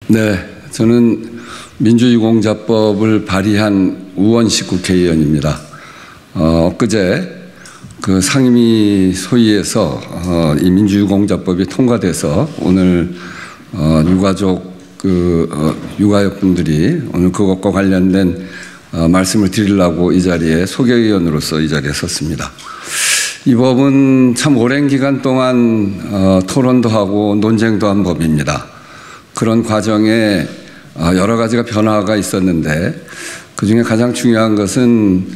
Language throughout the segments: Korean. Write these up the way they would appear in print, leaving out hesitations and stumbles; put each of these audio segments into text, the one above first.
네, 저는 민주유공자법을 발의한 우원식 국회의원입니다. 엊그제 그 상임위 소위에서 이 민주유공자법이 통과돼서 오늘 유가족 유가족분들이 오늘 그것과 관련된 말씀을 드리려고 이 자리에 소개의원으로서 이 자리에 섰습니다. 이 법은 참 오랜 기간 동안 토론도 하고 논쟁도 한 법입니다. 그런 과정에 여러 가지가 변화가 있었는데 그중에 가장 중요한 것은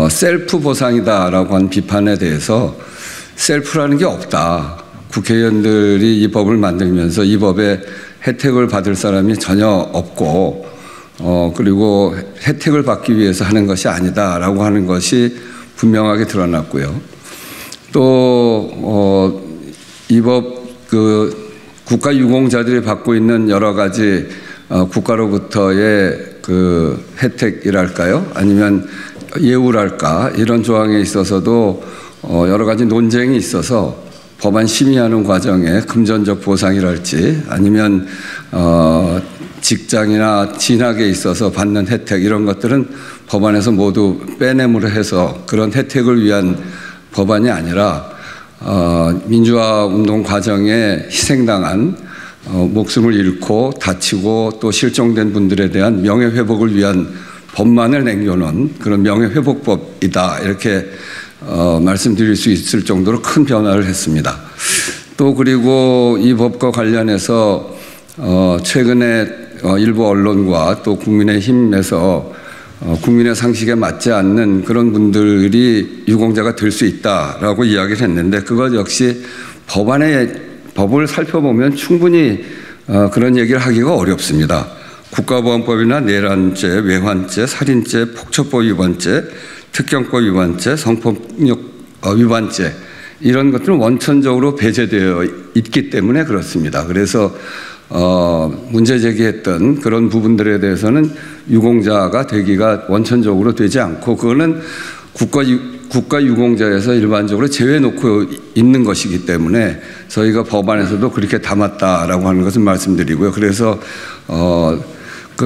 셀프 보상이다라고 한 비판에 대해서 셀프라는 게 없다. 국회의원들이 이 법을 만들면서 이 법의 혜택을 받을 사람이 전혀 없고 그리고 혜택을 받기 위해서 하는 것이 아니다라고 하는 것이 분명하게 드러났고요. 또 이 법 국가 유공자들이 받고 있는 여러 가지 국가로부터의 그 혜택이랄까요? 아니면 예우랄까? 이런 조항에 있어서도 여러 가지 논쟁이 있어서 법안 심의하는 과정에 금전적 보상이랄지 아니면 직장이나 진학에 있어서 받는 혜택 이런 것들은 법안에서 모두 빼내므로 해서 그런 혜택을 위한 법안이 아니라 민주화 운동 과정에 희생당한 목숨을 잃고 다치고 또 실종된 분들에 대한 명예회복을 위한 법만을 남겨놓은 그런 명예회복법이다 이렇게 말씀드릴 수 있을 정도로 큰 변화를 했습니다. 또 그리고 이 법과 관련해서 최근에 일부 언론과 또 국민의힘에서 국민의 상식에 맞지 않는 그런 분들이 유공자가 될 수 있다라고 이야기를 했는데 그것 역시 법을 살펴보면 충분히 그런 얘기를 하기가 어렵습니다. 국가보안법이나 내란죄, 외환죄, 살인죄, 폭처법 위반죄, 특경법 위반죄, 성폭력 위반죄 이런 것들은 원천적으로 배제되어 있기 때문에 그렇습니다. 그래서 문제 제기했던 그런 부분들에 대해서는 유공자가 되기가 원천적으로 되지 않고 그거는 국가 유공자에서 일반적으로 제외놓고 있는 것이기 때문에 저희가 법안에서도 그렇게 담았다라고 하는 것을 말씀드리고요. 그래서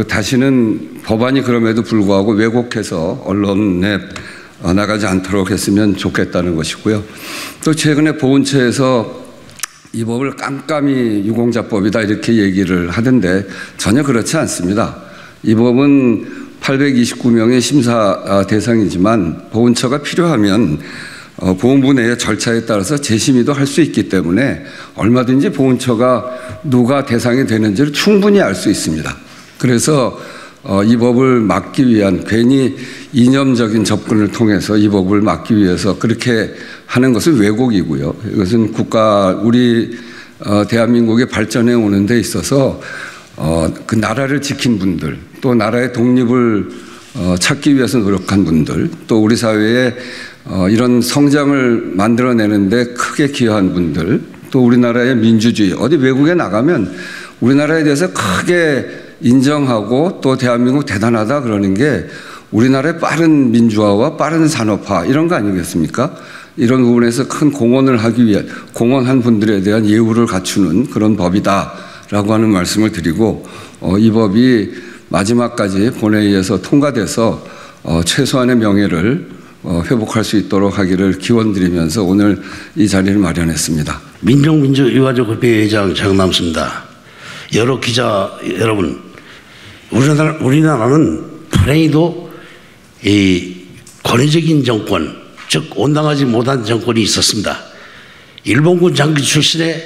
다시는 법안이 그럼에도 불구하고 왜곡해서 언론에 나가지 않도록 했으면 좋겠다는 것이고요. 또 최근에 보훈처에서 이 법을 깜깜이 유공자법이다 이렇게 얘기를 하던데 전혀 그렇지 않습니다. 이 법은 829명의 심사 대상이지만 보훈처가 필요하면 보훈부 내의 절차에 따라서 재심의도 할 수 있기 때문에 얼마든지 보훈처가 누가 대상이 되는지를 충분히 알 수 있습니다. 그래서 이 법을 막기 위한 괜히 이념적인 접근을 통해서 이 법을 막기 위해서 그렇게 하는 것은 왜곡이고요. 이것은 우리 대한민국의 발전해 오는 데 있어서 그 나라를 지킨 분들 또 나라의 독립을 찾기 위해서 노력한 분들 또 우리 사회에 이런 성장을 만들어내는데 크게 기여한 분들 또 우리나라의 민주주의 어디 외국에 나가면 우리나라에 대해서 크게 인정하고 또 대한민국 대단하다 그러는 게 우리나라의 빠른 민주화와 빠른 산업화 이런 거 아니겠습니까? 이런 부분에서 큰 공헌을 하기 위해 공헌한 분들에 대한 예우를 갖추는 그런 법이다라고 하는 말씀을 드리고 이 법이 마지막까지 본회의에서 통과돼서 최소한의 명예를 회복할 수 있도록 하기를 기원드리면서 오늘 이 자리를 마련했습니다. 민족민주유가족협의회 회장 장남수입니다. 여러 기자 여러분, 우리나라는 불행히도 이 권위적인 정권, 즉 온당하지 못한 정권이 있었습니다. 일본군 장교 출신의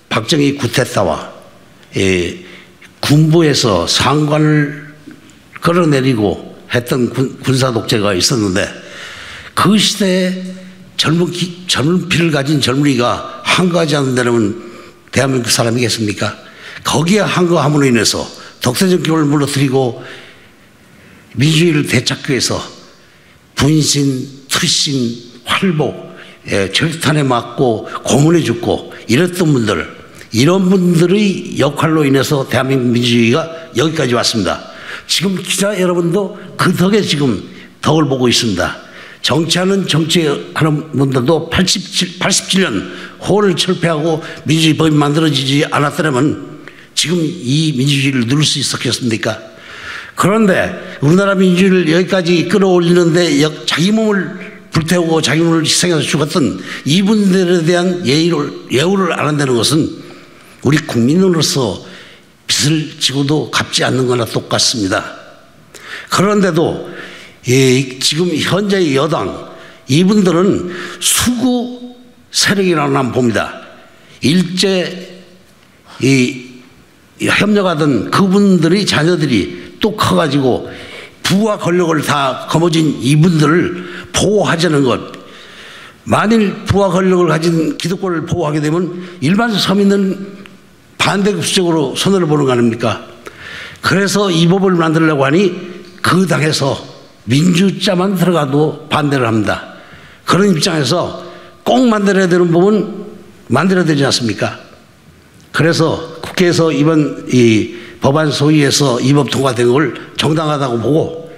박정희 쿠데타와 군부에서 상관을 걸어내리고 했던 군사 독재가 있었는데 그 시대에 젊은 피를 가진 젊은이가 한가하지 않는 데는 대한민국 사람이겠습니까? 거기에 한가함으로 인해서 독재정권을 무너뜨리고 민주주의를 되찾기 위해서 분신, 투신, 활복, 절탄에 맞고 고문해 죽고 이랬던 분들, 이런 분들의 역할로 인해서 대한민국 민주주의가 여기까지 왔습니다. 지금 기자 여러분도 그 덕에 지금 덕을 보고 있습니다. 정치하는 분들도 87년 호를 철폐하고 민주주의 법이 만들어지지 않았더라면 지금 이 민주주의를 누릴 수 있었겠습니까? 그런데 우리나라 민주주의를 여기까지 끌어올리는데 자기 몸을 불태우고 자기 몸을 희생해서 죽었던 이분들에 대한 예우를 안 한다는 것은 우리 국민으로서 빚을 지고도 갚지 않는 거나 똑같습니다. 그런데도 지금 현재의 여당 이분들은 수구 세력이라고 나는 봅니다. 일제 협력하던 그분들의 자녀들이 또 커가지고 부와 권력을 다 거머쥔 이분들을 보호하자는 것. 만일 부와 권력을 가진 기득권을 보호하게 되면 일반 서민은 반대급식적으로 손해를 보는 거 아닙니까? 그래서 이 법을 만들려고 하니 그 당에서 민주자만 들어가도 반대를 합니다. 그런 입장에서 꼭 만들어야 되는 법은 만들어야 되지 않습니까? 그래서 국회에서 이번 이 법안 소위에서 이 법 통과된 걸 정당하다고 보고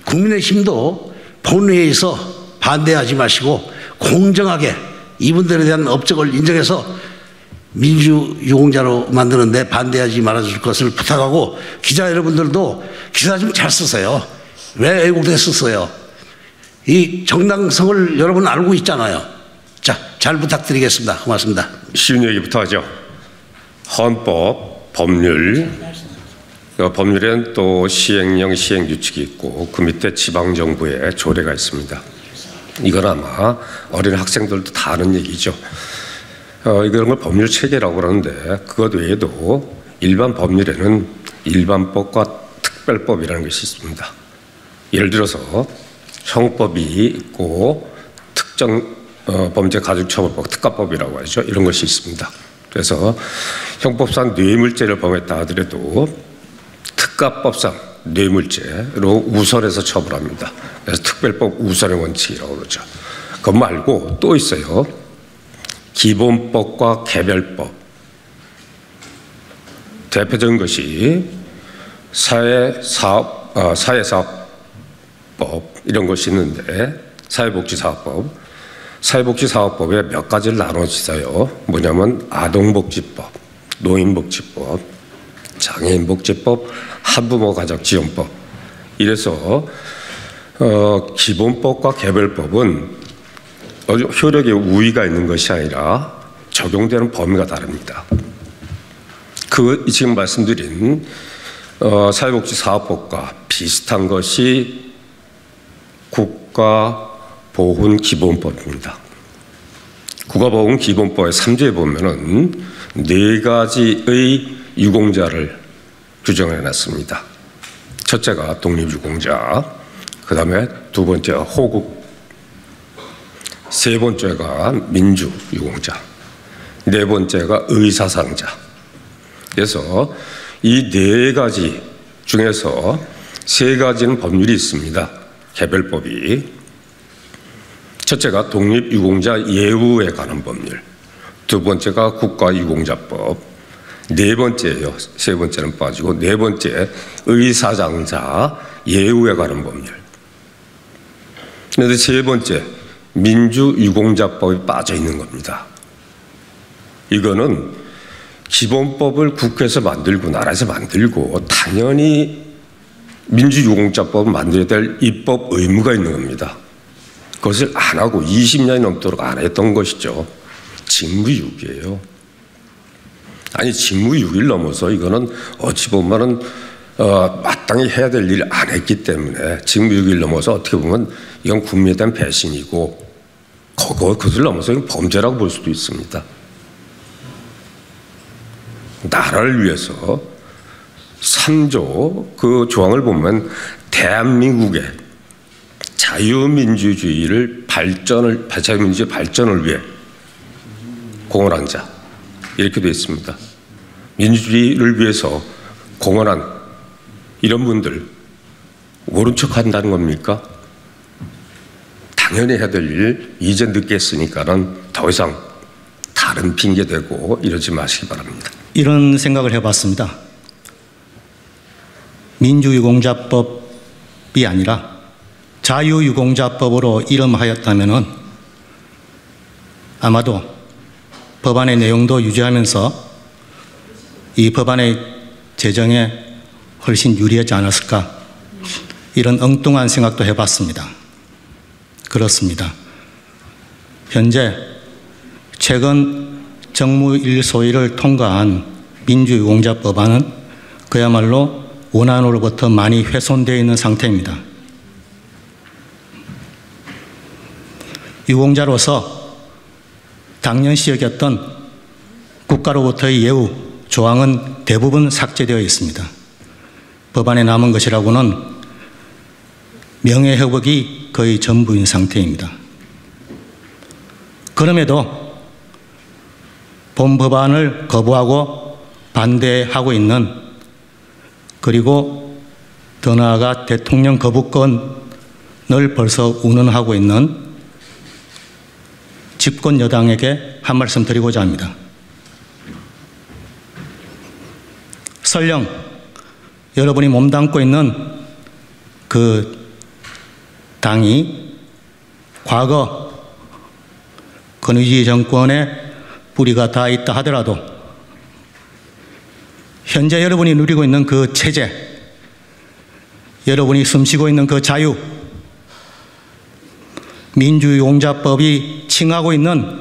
국민의힘도 본회의에서 반대하지 마시고 공정하게 이분들에 대한 업적을 인정해서 민주유공자로 만드는데 반대하지 말아줄 것을 부탁하고 기자 여러분들도 기사 좀 잘 쓰세요. 왜 애국에 썼어요? 이 정당성을 여러분 알고 있잖아요. 자, 잘 부탁드리겠습니다. 고맙습니다. 쉬운 얘기부터 하죠. 헌법, 법률, 법률에는 또 시행령, 시행규칙이 있고 그 밑에 지방정부의 조례가 있습니다. 이건 아마 어린 학생들도 다 아는 얘기죠. 이런 걸 법률 체계라고 그러는데 그것 외에도 일반 법률에는 일반법과 특별법이라는 것이 있습니다. 예를 들어서 형법이 있고 특정 범죄가중처벌법, 특가법이라고 하죠. 이런 것이 있습니다. 그래서 형법상 뇌물죄를 범했다 하더라도 특가법상 뇌물죄로 우선해서 처벌합니다. 그래서 특별법 우선의 원칙이라고 그러죠. 그것 말고 또 있어요. 기본법과 개별법. 대표적인 것이 사회사업법 이런 것이 있는데 사회복지사업법. 사회복지사업법에 몇 가지를 나눠지어요. 뭐냐면 아동복지법, 노인복지법, 장애인복지법, 한부모가족지원법. 이래서 기본법과 개별법은 효력의 우위가 있는 것이 아니라 적용되는 범위가 다릅니다. 지금 말씀드린 사회복지사업법과 비슷한 것이 국가보훈기본법입니다. 국가보훈기본법의 3조에 보면은 4가지의 유공자를 규정해 놨습니다. 첫째가 독립유공자, 그 다음에 두 번째가 호국, 세 번째가 민주유공자, 네 번째가 의사상자. 그래서 이 4가지 중에서 3가지는 법률이 있습니다. 개별법이. 첫째가 독립유공자 예우에 관한 법률, 두 번째가 국가유공자법, 네 번째예요. 세 번째는 빠지고 네 번째 의사상자 예우에 관한 법률. 그런데 세 번째 민주유공자법이 빠져 있는 겁니다. 이거는 기본법을 국회에서 만들고 나라에서 만들고 당연히 민주유공자법을 만들어야 될 입법 의무가 있는 겁니다. 그것을 안 하고 20년이 넘도록 안 했던 것이죠. 직무유기예요. 아니 직무유기를 넘어서 이거는 어찌 보면은 마땅히 해야 될 일을 안 했기 때문에 직무유기를 넘어서 어떻게 보면 이건 국민에 대한 배신이고 그것을 넘어서 이건 범죄라고 볼 수도 있습니다. 나라를 위해서 3조 그 조항을 보면 대한민국의 자유민주주의 발전을 위해 공헌한 자 이렇게 되어 있습니다. 민주주의를 위해서 공헌한 이런 분들 모른 척 한다는 겁니까? 당연히 해야 될 일 이제 늦게 했으니까는 더 이상 다른 핑계 대고 이러지 마시기 바랍니다. 이런 생각을 해봤습니다. 민주유공자법이 아니라 자유유공자법으로 이름하였다면은 아마도 법안의 내용도 유지하면서 이 법안의 제정에 훨씬 유리하지 않았을까, 이런 엉뚱한 생각도 해봤습니다. 그렇습니다. 현재 최근 정무 일소위를 통과한 민주유공자 법안은 그야말로 원안으로부터 많이 훼손되어 있는 상태입니다. 유공자로서 당연시 여겼던 국가로부터의 예우 조항은 대부분 삭제되어 있습니다. 법안에 남은 것이라고는 명예회복이 거의 전부인 상태입니다. 그럼에도 본 법안을 거부하고 반대하고 있는, 그리고 더 나아가 대통령 거부권을 벌써 운운하고 있는 집권 여당에게 한 말씀 드리고자 합니다. 설령 여러분이 몸담고 있는 그 당이 과거 권위주의 정권의 뿌리가 다 있다 하더라도 현재 여러분이 누리고 있는 그 체제, 여러분이 숨쉬고 있는 그 자유, 민주유공자법이 칭하고 있는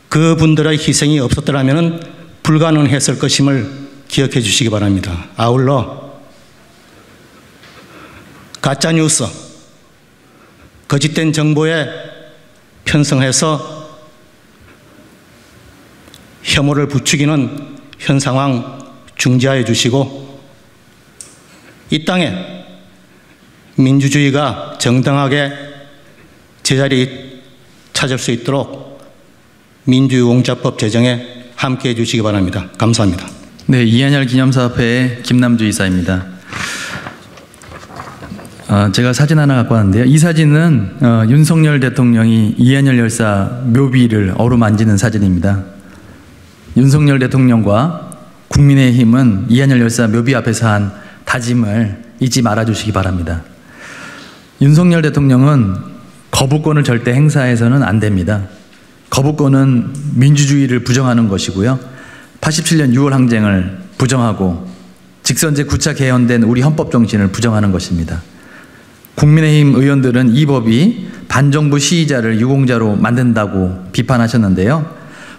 그분들의 희생이 없었더라면 불가능했을 것임을 기억해 주시기 바랍니다. 아울러 가짜뉴스, 거짓된 정보에 편성해서 혐오를 부추기는 현 상황 중지하여 주시고, 이 땅에 민주주의가 정당하게 제자리 찾을 수 있도록 민주유공자법 제정에 함께해 주시기 바랍니다. 감사합니다. 네, 이한열 기념사업회의 김남주 이사입니다. 제가 사진 하나 갖고 왔는데요. 이 사진은 윤석열 대통령이 이한열 열사 묘비를 어루만지는 사진입니다. 윤석열 대통령과 국민의힘은 이한열 열사 묘비 앞에서 한 다짐을 잊지 말아주시기 바랍니다. 윤석열 대통령은 거부권을 절대 행사해서는 안 됩니다. 거부권은 민주주의를 부정하는 것이고요. 87년 6월 항쟁을 부정하고 직선제 9차 개헌된 우리 헌법 정신을 부정하는 것입니다. 국민의힘 의원들은 이 법이 반정부 시위자를 유공자로 만든다고 비판하셨는데요.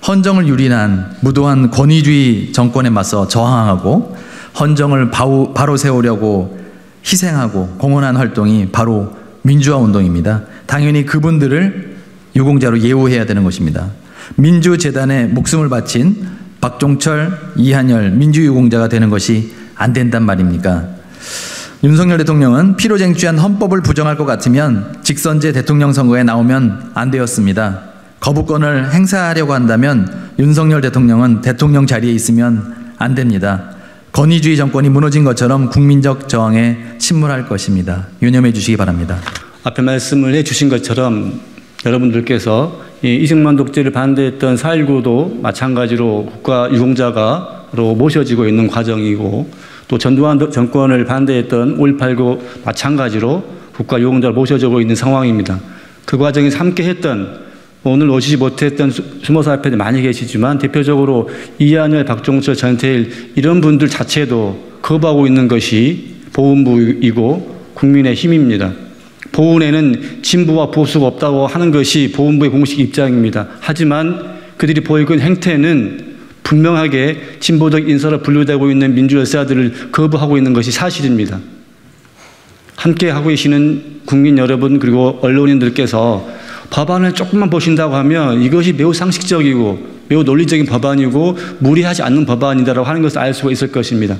헌정을 유린한 무도한 권위주의 정권에 맞서 저항하고 헌정을 바로 세우려고 희생하고 공헌한 활동이 바로 민주화 운동입니다. 당연히 그분들을 유공자로 예우해야 되는 것입니다. 민주재단에 목숨을 바친 박종철, 이한열 민주유공자가 되는 것이 안 된단 말입니까? 윤석열 대통령은 피로 쟁취한 헌법을 부정할 것 같으면 직선제 대통령 선거에 나오면 안 되었습니다. 거부권을 행사하려고 한다면 윤석열 대통령은 대통령 자리에 있으면 안 됩니다. 권위주의 정권이 무너진 것처럼 국민적 저항에 침몰할 것입니다. 유념해 주시기 바랍니다. 앞에 말씀을 해주신 것처럼 여러분들께서 이승만 독재를 반대했던 4.19도 마찬가지로 국가 유공자가로 모셔지고 있는 과정이고, 또 전두환 정권을 반대했던 5.18도 마찬가지로 국가 유공자로 모셔지고 있는 상황입니다. 그 과정에서 함께 했던, 오늘 오시지 못했던 수모사협회들 많이 계시지만 대표적으로 이한열, 박종철, 전태일 이런 분들 자체도 거부하고 있는 것이 보훈부이고 국민의힘입니다. 보훈에는 진보와 보수가 없다고 하는 것이 보훈부의 공식 입장입니다. 하지만 그들이 보이고 있는 행태는 분명하게 진보적 인사로 분류되고 있는 민주열사들을 거부하고 있는 것이 사실입니다. 함께 하고 계시는 국민 여러분 그리고 언론인들께서 법안을 조금만 보신다고 하면 이것이 매우 상식적이고 매우 논리적인 법안이고 무리하지 않는 법안이다라고 하는 것을 알 수가 있을 것입니다.